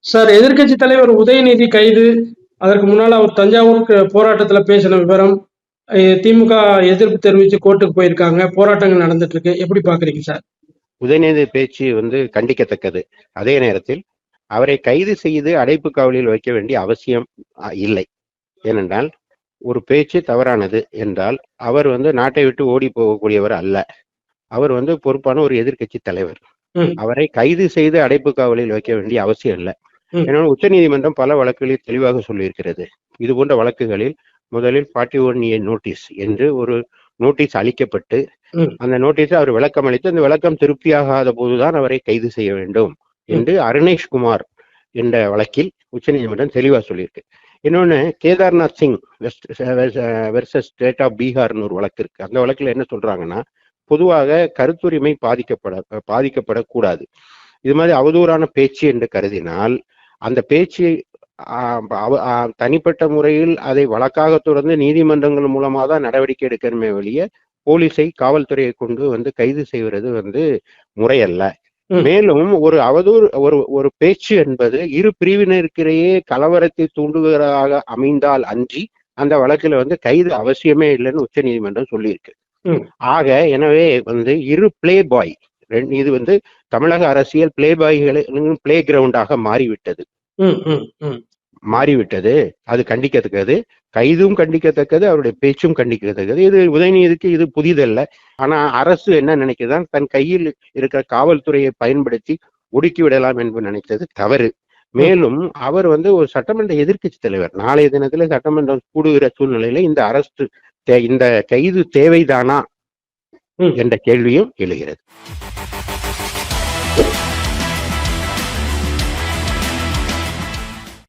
Sir, எதிர்க்கட்சி தலைவர் உதயநிதி கைது, அதற்கு முன்னால அவர் தஞ்சாவூர் போராட்டத்துல பேசின விவரம், திமுக எதிர்ப்பு தெரிவிச்சு கோர்ட்டுக்கு போயிருக்காங்க. போராட்டங்கள் நடந்துட்டு இருக்கு. எப்படி பாக்குறீங்க சார்? உதயநிதி பேச்சு கண்டிக்கத்தக்கது. அதே நேரத்தில் அவரை கைது செய்து அடைப்பு காவலில் வைக்க வேண்டிய அவசியம் இல்லை. ஏனென்றால் ஒரு பேச்சு தவறானது என்றால் அவர் நாட்டை விட்டு ஓடி போகக்கூடியவர் அல்ல. அவர் பொறுப்பான ஒரு எதிர்க்கட்சி தலைவர். அவரை கைது செய்து அடைப்பு காவலில் வைக்க வேண்டிய அவசியம் இல்லை. ஏன்னா உச்ச நீதிமன்றம் பல வழக்குகளில் தெளிவாக சொல்லியிருக்கிறது. இது போன்ற வழக்குகளில் முதலில் 41A நோட்டீஸ் என்று ஒரு நோட்டீஸ் அளிக்கப்பட்டு அந்த நோட்டீஸை அவர் விளக்கம் அளித்து அந்த விளக்கம் திருப்தியாகாத போதுதான் அவரை கைது செய்ய வேண்டும் என்று அருணேஷ்குமார் என்ற வழக்கில் உச்சநீதிமன்றம் தெளிவா சொல்லியிருக்கு. இன்னொன்னு Kedarnath Singh versus state of பீகார்னு ஒரு வழக்கு இருக்கு. அந்த வழக்குல என்ன சொல்றாங்கன்னா, பொதுவாக கருத்துரிமை பாதிக்கப்படக்கூடாது. இது மாதிரி அவதூறான பேச்சு என்று கருதினால் அந்த பேச்சு தனிப்பட்ட முறையில் அதை வழக்காக தொடர்ந்து நீதிமன்றங்கள் மூலமாக தான் நடவடிக்கை எடுக்கணுமே வெளிய போலீஸை காவல்துறையை கொண்டு கைது செய்வது முறையல்ல. மேலும் ஒரு அவதூறு ஒரு பேச்சு என்பது இரு பிரிவினருக்கிடையே கலவரத்தை தூண்டுவதாக அமைந்தால் அன்றி அந்த வழக்குல கைது அவசியமே இல்லைன்னு உச்ச நீதிமன்றம் சொல்லியிருக்கு. ஆக எனவே இரு பிளே பாய், இது தமிழக அரசியல் பிளே பாய்களின் பிளே கிரவுண்டாக மாறிவிட்டது. அது கண்டிக்கத்தக்கது. கைதும் கண்டிக்கத்தக்கது, அவருடைய பேச்சும் கண்டிக்கத்தக்கது. இது உதயநிதிக்கு இது புதிதல்ல. ஆனா அரசு என்ன நினைக்குதான், தன் கையில் இருக்கிற காவல்துறையை பயன்படுத்தி ஒடுக்கி விடலாம் என்று நினைத்தது தவறு. மேலும் அவர் ஒரு சட்டமன்ற எதிர்க்கட்சி தலைவர். நாளைய தினத்துல சட்டமன்றம் கூடுகிற சூழ்நிலையில இந்த கைது தேவைதானா என்ற கேள்வியும் எழுகிறது.